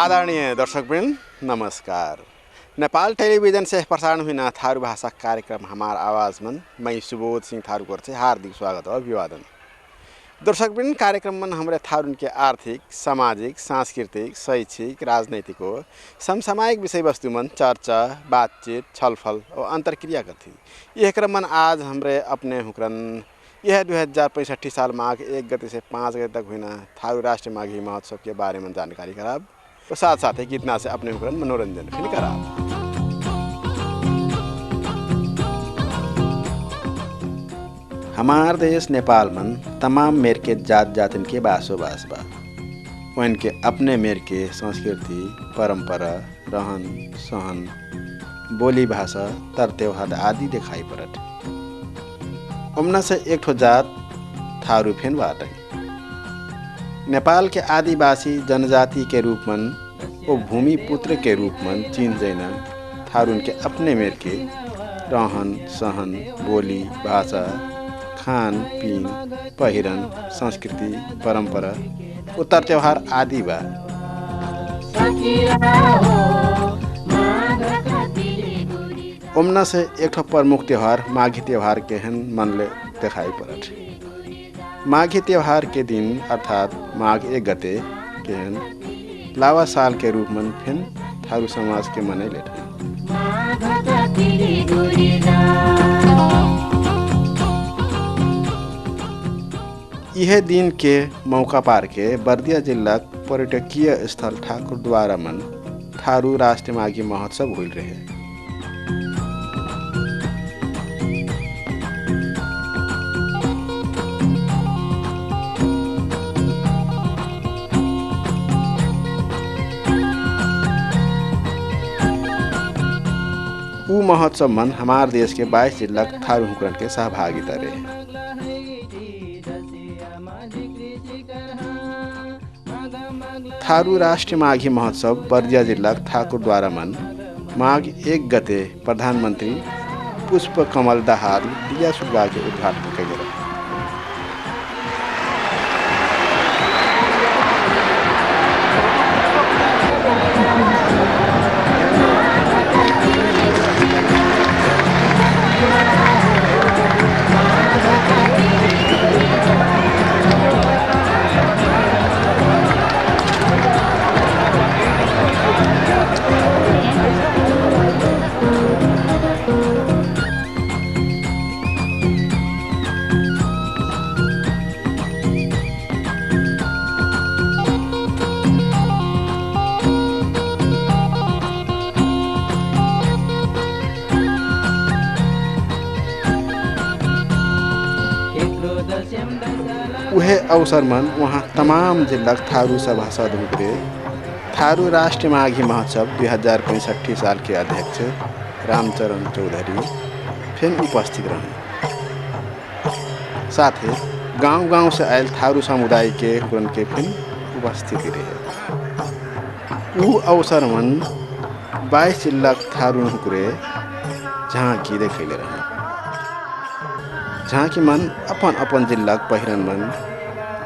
आदरणीय दर्शकवृन्द नमस्कार। नेपाल टेलीविजन से प्रसारण हुई थारू भाषा कार्यक्रम हमार आवाज में मैं सुबोध सिंह थारू को हार्दिक स्वागत और अभिवादन। दर्शकवृन्द कार्यक्रम में हमारे थारू के आर्थिक, सामाजिक, सांस्कृतिक, शैक्षिक, राजनैतिक और समसामयिक विषय वस्तु में चर्चा, बातचीत, छलफल और अंतरक्रिया करती। यह क्रम में आज हमारे अपने हुक्रन यह 2065 साल माघ 1 गते से 5 गते तक हुई थारू राष्ट्रीय माघी महोत्सव के बारे में जानकारी कराब और साथ साथ ही गीतना से अपने हुक्रन मनोरंजन फिर कराब। हमार देश नेपाल में तमाम मेर के जात जातिन के बसोबास बा। उनके अपने मेर के संस्कृति, परंपरा, रहन सहन, बोली भाषा, तर त्योहार आदि दिखाई पड़त। उमना से एक ठो जात थारू फेन बाटे। नेपाल के आदिवासी जनजाति के रूप में वो भूमि पुत्र के रूप में चीन जैना थारून के अपने मेर के रहन सहन, बोली भाषा, खान पीन, पहिरन, संस्कृति, परंपरा, उत्तर त्योहार आदि बा। उमना से एक ठो प्रमुख त्योहार माघी त्योहार के हन मनले दिखाई पड़त। माघी त्योहार के दिन अर्थात माघ 1 गते के हन लावा साल के रूप में फिर थारू समाज के मने लेते। यह दिन के मौका पार के बर्दिया जिला पर्यटकीय स्थल ठाकुरद्वारा मन थारू राष्ट्रीय माघी महोत्सव हुई रहे। ऊ महोत्सव मन हमार देश के 22 जिला थारू हुक्रन के सहभागिता रहे। थारू राष्ट्रीय माघी महोत्सव बर्दिया जिला ठाकुरद्वारा मन माघ 1 गते प्रधानमंत्री पुष्प कमल दाहाल दिया सुब्बा के उद्घाटन कैले रहे। उहे अवसर में वहाँ तमाम जिला थारू सभासद हुए थारू राष्ट्रीय माघी महोत्सव 2065 साल के अध्यक्ष रामचरण चौधरी फिर उपस्थित रहे। साथ ही गांव-गांव से आयल थारू समुदाय के हुक्रन के फिर उपस्थिति रहे। ऊ अवसर में 22 जिला थारू हुक्रे झांकी देखेले रहे। झांकी मन अपन अपन जिला पहिरन मन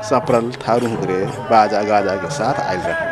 सप्रल थारू हुक्रे बाजा गाजा के साथ आयल रहे।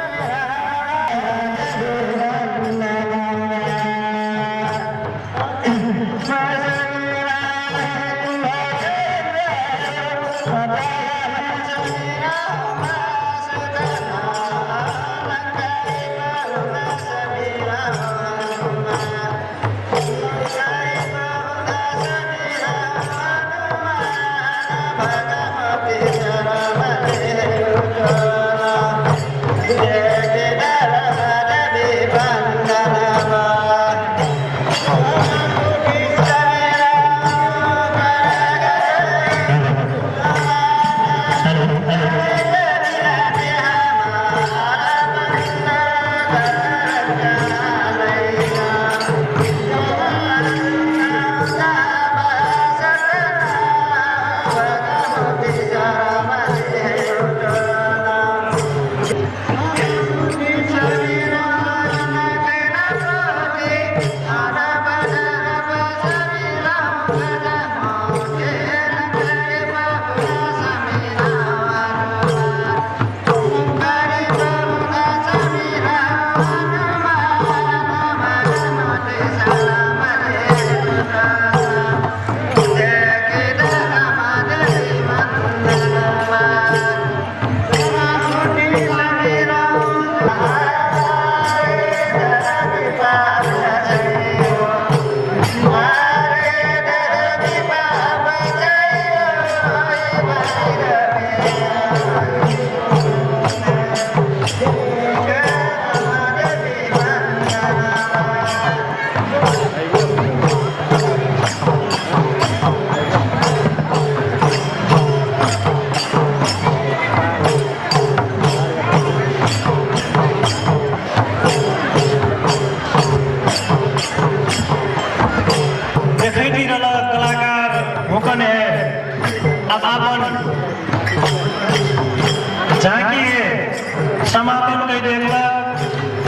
झाँकी समापन कर देगा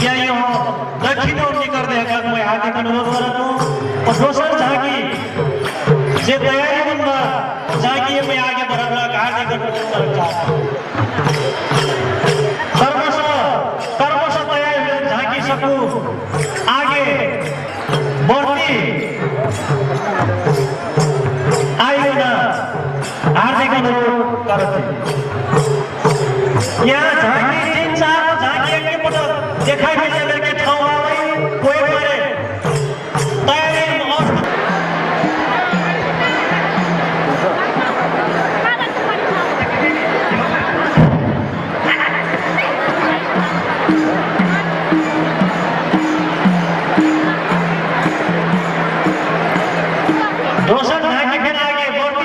या यो दक्षिण निकर देगा मैं हार्दिक अनुरोध करता हूँ और दोसर झाँकी जे तैयारी बनवा झाँकी में आगे बढ़ना हार्दिक अनुरोध करता हूँ कर्मश तैयारी झाँकी सकूं आगे बढ़ती आइयो ना हार्दिक अनुरोध करते यहाँ झाँकी 3-4 झाँकी के पटक देखाई मिले के ठाउँ आए कोही परे तयारी दोसर झाँकी फिर आगे बढ़ती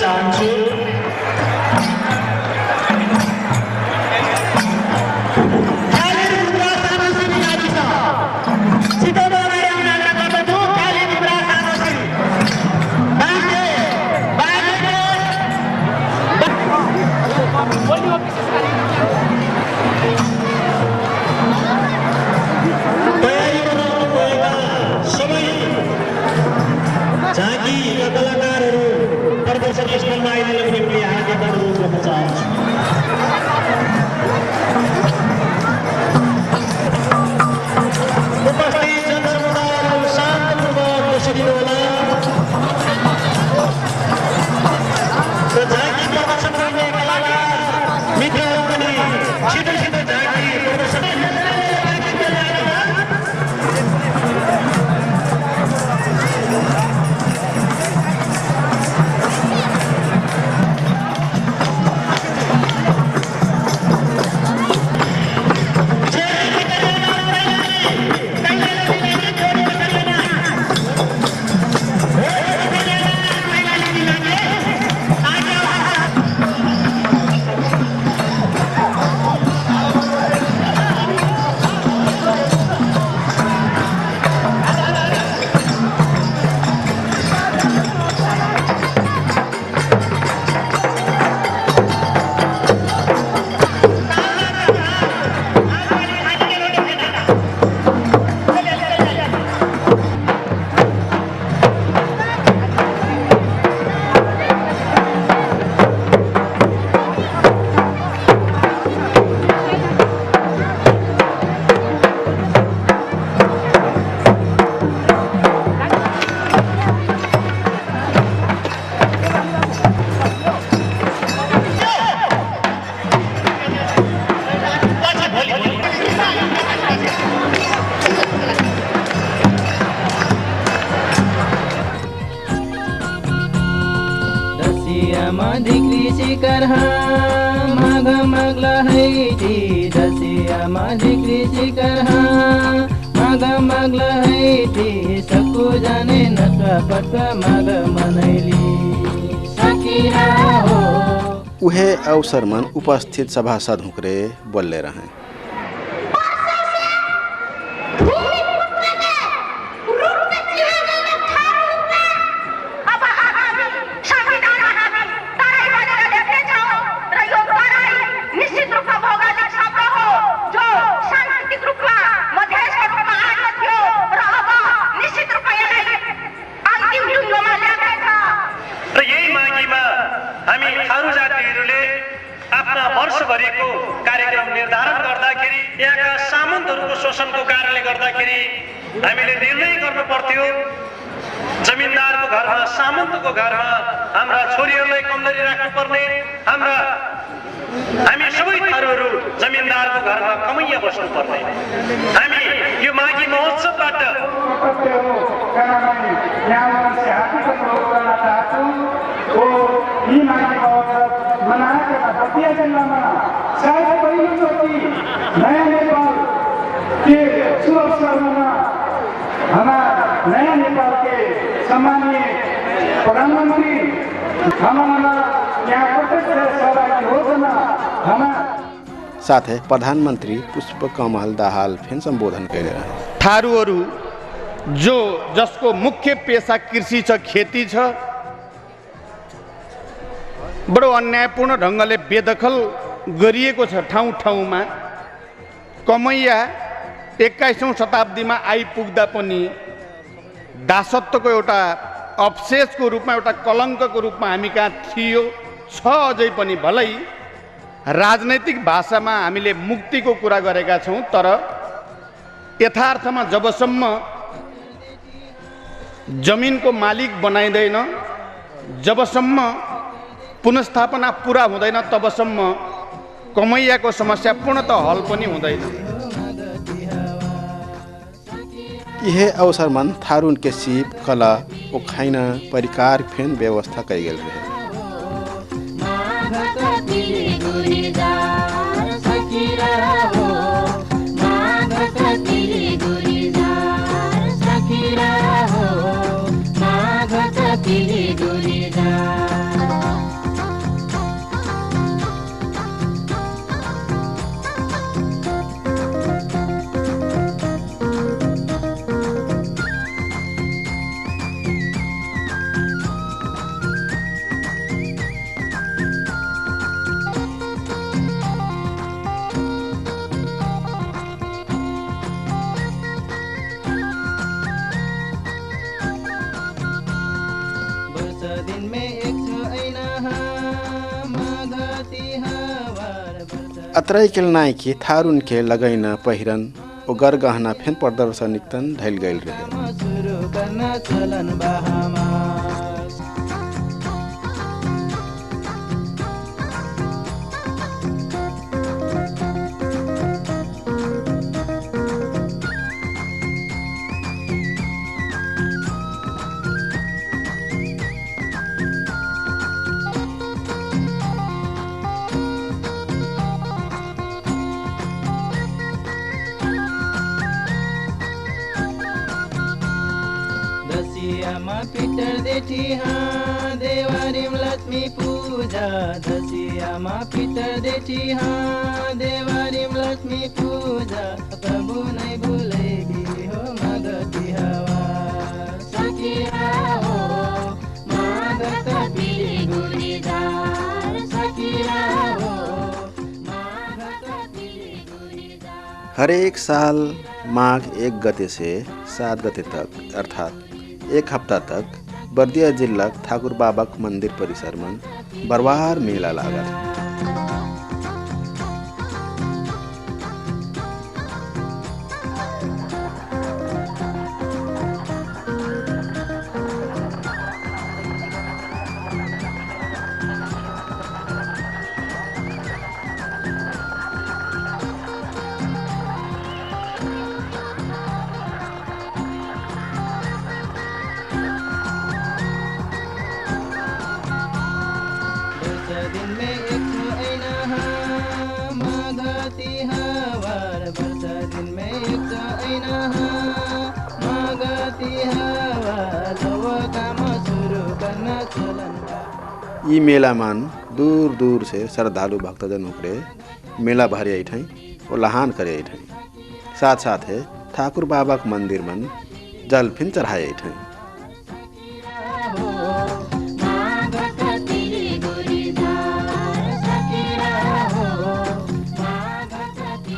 चाहन्छु। कलाकारहरू प्रदर्शन स्थलमा आइदिनु पनि हार्दिक अनुरोध गर्न चाहन्छु। उपस्थित जनसमुदायहरू शान्तपूर्वक बसिदिनुहोला र झाँकी प्रदर्शन गर्ने कलाकार मित्रहरू पनि छिटो छिटो झाँकी प्रदर्शन धिक्री शिकर माघ मगला हैठी दसियामा धिक्री शिकर माघ मगला हैठी सकु जाने नटवा पटवा माघ मनैली सखीरा हो। उहे अवसर में उपस्थित सभासद हुकरे बोले रहे। वर्षभरिको कार्यक्रम निर्धारण गर्दाखेरि यहाँका सामन्तहरूको शोषणको कारणले गर्दाखेरि हामीले निर्णय गर्नु पर्थ्यो जमिनदारको घरमा सामन्तको घरमा हाम्रा छोरीहरूलाई कमजोरी राख्नु पर्ने हामी सबै थारूहरू जमिनदारको घरमा कमैया बस्नु पर्ने। हामी यो माघी महोत्सवबाट दतिया जिला में शायद पहिलोचोटि नयाँ नेपाल के शुभ अवसर में हमारा नयाँ नेपाल के सम्मानीय प्रधानमंत्री हमारा यहाँ प्रत्यक्ष सहभागी होना हमारा साथ ही प्रधानमंत्री पुष्पकमल दाहाल फिर संबोधन करे रहे। थारूहरू जो जसको मुख्य पेशा कृषि छ, खेती छ, बडो अन्यायपूर्ण ढङ्गले बेदखल गरिएको छ। ठाउँ ठाउँमा कमैया 21औं शताब्दीमा आइपुग्दा पनि दासत्वको एउटा अवशेषको रूपमा, एउटा कलङ्कको रूपमा हामी कहाँ थियो, छ अझै पनि। भलै राजनैतिक भाषामा हामीले मुक्तिको कुरा गरेका छौँ, तर यथार्थमा जबसम्म जमिनको मालिक बनाइँदैन, जबसम्म पुनर्स्थापना पूरा हुँदैन, तबसम्म कमैयाको समस्या पूर्णतः हल पनि हुँदैन। यह अवसर में थारून के सीप कला उखाइना परिकार फेन व्यवस्था कई गेल रहे। अतरै के नाई की थारुन के लगैन पहिरन ओ गर गहना फेन प्रदर्शन निक्तन ढैल गइल रहे। सुरु गर्न चलन बहामा दसियामा पितर देठी हाँ देवारिम लक्ष्मी पूजा दसियामा पितर देठी हाँ देवारिम लक्ष्मी पूजा कबू नहीं भूलेगी हो मगती हवा सखिया हो माग कपिली गुरीदार सखिया हो माग कपिली गुरीदार। हर एक साल माघ 1 गते से 7 गते तक अर्थात 1 हफ्ता तक बर्दिया जिल्ला ठाकुर बाबाक मंदिर परिसर में बरवार मेला लागत। दिन में एक सौ ऐना हाँ मागती हवार वर्षा दिन में एक सौ ऐना हाँ मागती हवार लव काम शुरू करना चलन बा। यी मेला मान दूर दूर से श्रद्धालु भक्तजन उपरे मेला भरे ऐठै ओ लहान करे ऐठै साथ साथ है ठाकुर बाबाक मंदिर मन जल फिन चढ़ाए ऐठै।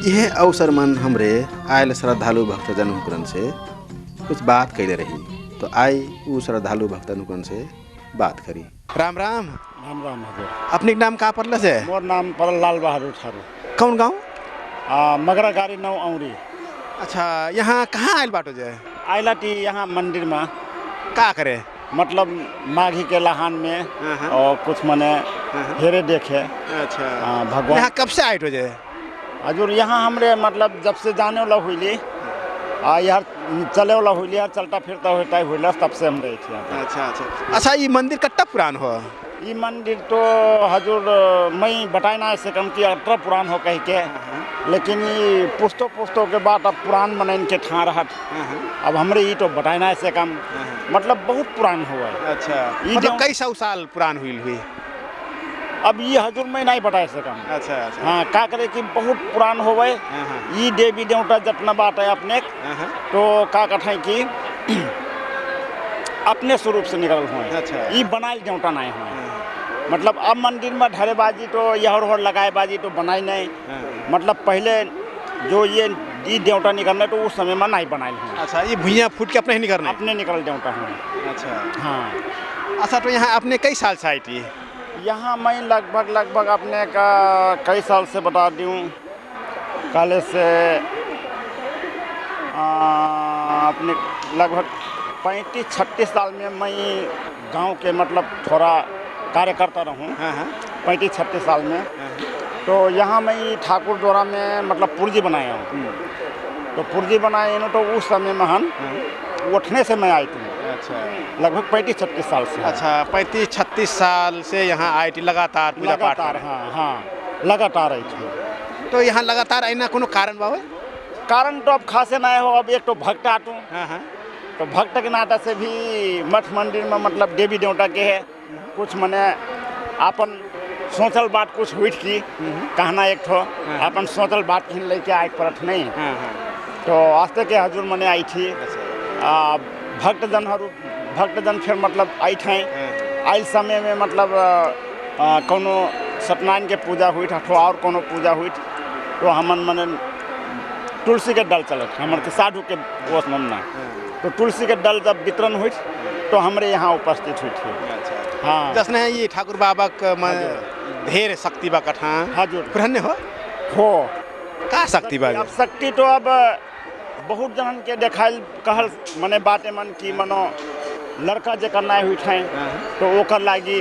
यह अवसर मन हमरे आयल श्रद्धालु भक्तजन हुकरन से कुछ बात कैले रही तो आई उ श्रद्धालु भक्तजन हुकरन से बात करी। राम राम। राम राम हजुर। अपने नाम कहाँ पड़ल से? मोर नाम परल लाल बहादुर थारू। कौन गाँव? मगरा गाड़ी 9 औरी। अच्छा यहाँ कहाँ आयल बाटो जे? आइला टी यहाँ मंदिर में का करे मतलब माघी के लहान में और कुछ मने हेरे देखे। अच्छा भगवान यहाँ कब से आये जे? हजुर यहाँ हमरे मतलब जब से जाने वाला हुईली यार चले वाला हुईली यार चलता फिरता होता हुईला तब से हम रहे थे। अच्छा अच्छा अच्छा ये मंदिर कट्टा पुरान हो? ये मंदिर तो हजुर मैं बताना से कम की अल्ट्रा पुरान हो कह के लेकिन ये पुस्तों के बाद अब पुरान बने इनके ठा रहा अब हमरे ये तो बताना से कम मतलब बहुत पुरान हुआ है। अच्छा ये मतलब कई सौ साल पुरान हुई अब ये हजुर मैं नहीं बता सकम। अच्छा अच्छा हाँ का करे कि बहुत पुरान हो गए ये देवी देवता जतना बात है अपने तो का कथा की अपने स्वरूप से निकल हुए। अच्छा ये बनाए देवता नहीं हुए मतलब अब मंदिर में ढरेबाजी तो यहर लगाए बाजी तो बनाई नहीं मतलब पहले जो ये देवता निकलना तो उस समय में नहीं बनाए हुए। अच्छा ये भुइयाँ फूट के अपने ही निकलना? अपने निकल देवता हुए। अच्छा हाँ अच्छा तो यहाँ अपने कई साल से आई थी? यहाँ मैं लगभग अपने का कई साल से बता दूँ काले से अपने लगभग 35-36 साल में मैं गांव के मतलब थोड़ा कार्यकर्ता रहूँ। 35-36 साल में तो यहाँ मैं ठाकुर द्वारा में मतलब पुर्जी बनाया हूँ तो पुर्जी बनाए ना तो उस समय में हम उठने से मैं आई थी। अच्छा लगभग 35-36 साल से। अच्छा 35-36 साल से यहाँ आई थी लगातार पूजा पाठ? हाँ लगातार आई थी। तो यहाँ लगातार आईना कोनो कारण बाबा? कारण तो अब खासे नहीं हो अब एक तो भक्त आटू तो भक्त के नाता से भी मठ मंदिर में मतलब देवी देवता के है कुछ मने अपन सोचल बात कुछ हुई की कहना एक ठो अपन सोचल बात की लेके आए परत नहीं तो आस्ते के हजूर मने आई थी भक्तजन फिर मतलब आई थे आइल समय में मतलब कोनो सत्यनारायण के पूजा हुई अथवा और कोनो पूजा हुई तो हमन मने तुलसी के दल चलत हमर के साधु के गोस ममना तो तुलसी के दल जब वितरण हुई तो हमरे यहाँ उपस्थित हुई थी। हाँ जसने ये ठाकुर बाबा का ढेर शक्ति बा कथा हजुर पुराने हो हो का शक्ति बा अब शक्ति तो अब बहुत जनन के देखाइल कहल मने बाटे मन की मनो लड़का जे करना हुई ठाई तो ओकर लागी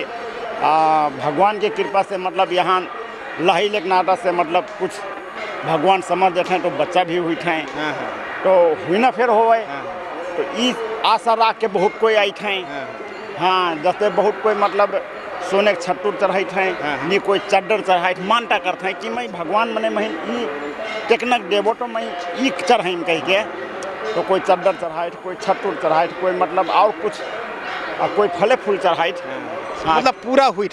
भगवान के कृपा से मतलब यहाँ लही लेक नाटा से मतलब कुछ भगवान समझ देते तो बच्चा भी हुई ठाई तो हुई ना फिर हो तो ई आशा रख के बहुत कोई आई ठाई हाँ जैसे बहुत कोई मतलब सोने के छत्तूर चढ़ाई थे नी कोई चद्दर चढ़ाई मानता करते हैं कि मैं भगवान मने मैं ई टेकनक देवो तो मैं ई चढ़ाई कह के तो कोई चद्दर चढ़ाई कोई छत्तूर चढ़ाई कोई मतलब और कुछ कोई फले फूल चढ़ाई मतलब पूरा हुई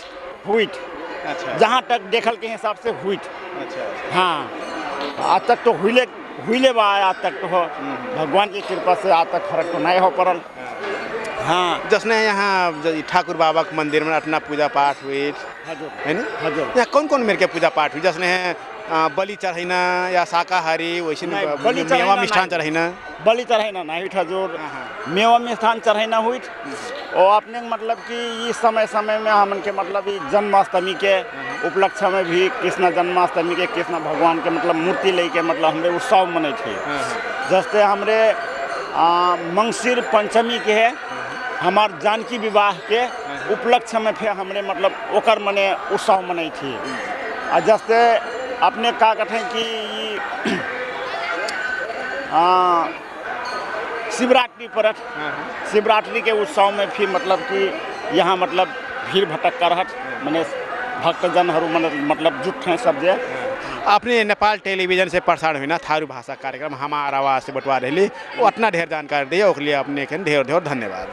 अच्छा जहाँ तक देखल के हिसाब से हुई हाँ आज तक तो हुईले बा आज तक तो भगवान की कृपा से आज तक फर्क तो नहीं हो पड़ल हाँ जसने यहाँ ठाकुर बाबा के मंदिर में अपना पूजा पाठ हुई है ना यहाँ कौन कौन मेरे के पूजा पाठ हुई जसने बलि चढ़ाइना या शाकाहारी वैसे मेवा मिष्ठान चढ़ाइना बलि चढ़ाइना नहीं हुई हजूर मेवा मिष्ठान चढ़ाइना हुई और अपने मतलब कि इस समय में हमन के मतलब जन्माष्टमी के उपलक्ष्य में भी कृष्ण जन्माष्टमी के कृष्ण भगवान के मतलब मूर्ति लेके मतलब हमरे उत्सव मने थे जैसे हमरे मंगसिर पंचमी के है हमार जानकी विवाह के उपलक्ष्य में फिर हमरे मतलब ओकर मने उत्सव मनाई थी और जैसे अपने का कहते हैं कि शिवरात्रि पर शिवरात्रि के उत्सव में भी मतलब कि यहाँ मतलब भीड़ भटक कर मने भक्तजन मतलब जुट हैं सब जे आपने नेपाल टेलीविजन से प्रसारण हुई ना थारू भाषा कार्यक्रम हमारा आवाज़ से बंटवा रही वो उतना ढेर जानकारी दिए उसके लिए अपने के ढेर ढेर धन्यवाद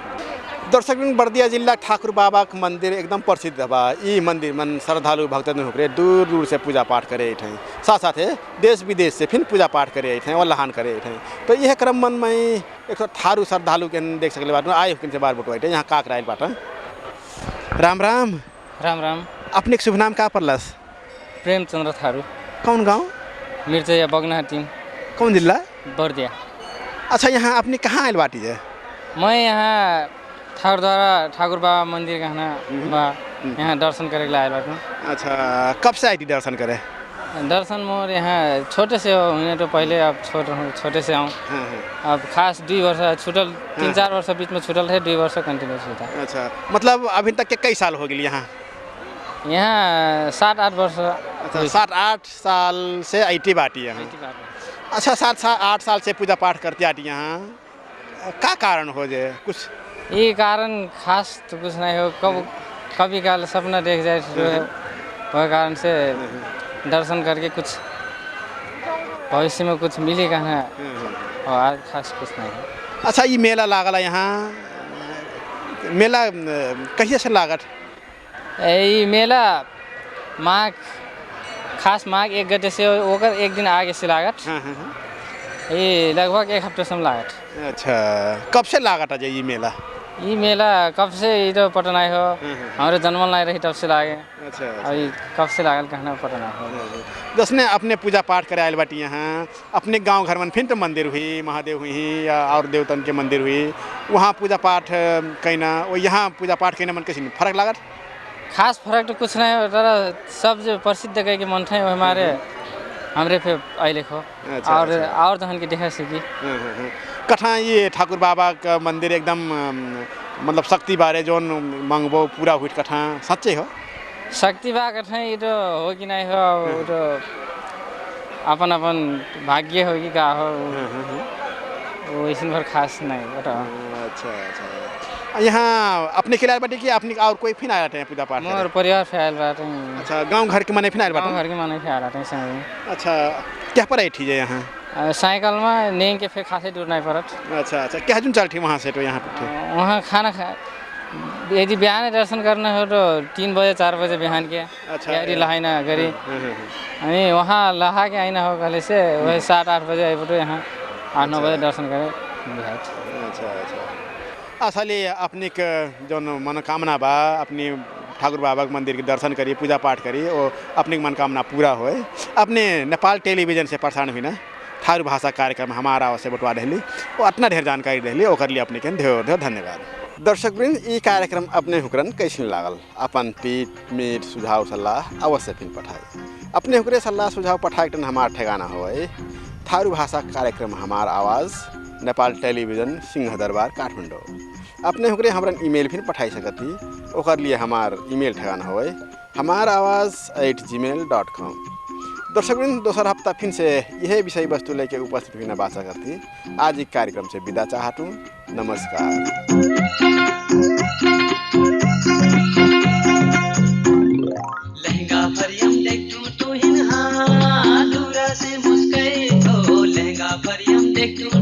दर्शक बर्दिया जिला ठाकुर बाबा के मंदिर एकदम प्रसिद्ध बा ई मंदिर मन श्रद्धालु भक्तजन होकर दूर दूर से पूजा पाठ करे थे साथ साथ देश विदेश से फिर पूजा पाठ करे थे और लहान करे थे तो यह क्रम मन में एक थारू श्रद्धालु के देख सकले बात आए किन से बार बटवाई यहाँ काक रायल बाट राम राम राम राम अपने शुभ नाम का पड़लस प्रेमचंद्र थारू कौन गाँव मिर्चैया बगनाहटी कौन जिला बर्दिया अच्छा यहाँ अपने कहाँ आयल बाटी है मैं यहाँ ठाकुर बाबा मंदिर कहना बा यहाँ दर्शन करे आयल बाटू अच्छा कब से आई थी दर्शन करे दर्शन मोर यहाँ छोटे से हो हुने तो पहले अब छोटे से आऊँ अब खास 2 वर्ष छूटल 3-4 वर्ष बीच में छूटल है 2 वर्ष कंटिन्यू होता अच्छा मतलब अभी तक के कई साल हो गए यहाँ 7-8 वर्ष अच्छा 7-8 साल से आईटी बाटी यहाँ अच्छा 7-8 साल से पूजा पाठ करते आती यहाँ का कारण हो जाए कुछ ये कारण खास तो कुछ नहीं हो कभी काल सपना देख जाए वह कारण से दर्शन करके कुछ भविष्य में कुछ मिले कहना और आज खास कुछ नहीं है अच्छा ये मेला लागल यहाँ मेला कहिए से लागत ये मेला माघ खास माघ 1 गते से होकर 1 दिन आगे से लागत ये लगभग 1 हफ्ते से लागत अच्छा कब से लागत है ये मेला कब से ये तो पता नहीं हो हमारे जन्म नहीं रही तब से लागे अच्छा अभी कब से लागल कहना पता नहीं हो जसने अपने पूजा पाठ करे आयल बाटी यहाँ अपने गांव घर में फिर तो मंदिर हुई महादेव हुई या और देवतन के मंदिर हुई वहाँ पूजा पाठ कहना वो यहाँ पूजा पाठ कहना मन कैसे फर्क लागत खास फर्क तो कुछ नहीं हो तर सब जो प्रसिद्ध कह के मन थे हमारे हमरे पे अले खो और तो के देखा सीखी कथा ये ठाकुर बाबा का मंदिर एकदम मतलब शक्ति बारे जो मांगबो पूरा हुई कथा सच्चे हो शक्ति बा कथा ये तो हो कि नहीं हो तो अपन अपन भाग्य हो कि का हो वो इसी भर खास नहीं बता अच्छा यहाँ अपने खिलाड़ बाटे कि अपने और कोई फिर आया हैं पूजा पाठ मोर परिवार फैल रहा था अच्छा गांव घर के माने फिर आया गांव घर के माने फैल रहा था अच्छा क्या पर आई थी यहाँ साइकिल में नहीं के फिर खासे दूर नहीं पड़त अच्छा क्या जुन चल थी वहाँ से तो यहाँ पे वहाँ खाना यदि बिहान दर्शन करना हो तो 3 बजे 4 बजे बिहान के तैयारी लहाइना गरी अनि वहाँ लहा के आइना हो कहले से वही 7-8 बजे आइबटो यहाँ 8-9 बजे दर्शन करे अच्छा असली अपनी जो मनोकामना बा अपनी ठाकुर बाबा के मंदिर के दर्शन करिए पूजा पाठ करिए और अपनी मनोकामना पूरा होए अपने नेपाल टेलीविजन से प्रसारण हुई ना थारू भाषा कार्यक्रम हमारा आवाज़ से बंटवा रही वो इतना ढेर जानकारी रही लिए अपने के ढेर ढेर धन्यवाद। दर्शकवृन्द ई कार्यक्रम अपने हुकरन कैसन लागल अपन पीठ मीट सुझाव सल्लाह अवश्य फिर पठाए अपने हुकरे सल्लाह सुझाव पठाए टन हमार ठेगाना हो थारू भाषा कार्यक्रम हमार आवाज़ नेपाल टेलीविजन सिंह दरबार काठमाडौँ अपने हुकरे हमरन ईमेल फिर पठाई सकती ओकर लिए हमार ईमेल ठेगाना हो हमार आवाज़@gmail.com। दर्शकवृन्द दोसर हफ्ता फिर से यही विषय वस्तु लेके उपस्थित हुई बाचा करती आज एक कार्यक्रम से विदा चाहतूँ। नमस्कार। लहंगा फरियम देख तू हिन हाँ दूरा से मुस्काए तो लहंगा फरियम देख तू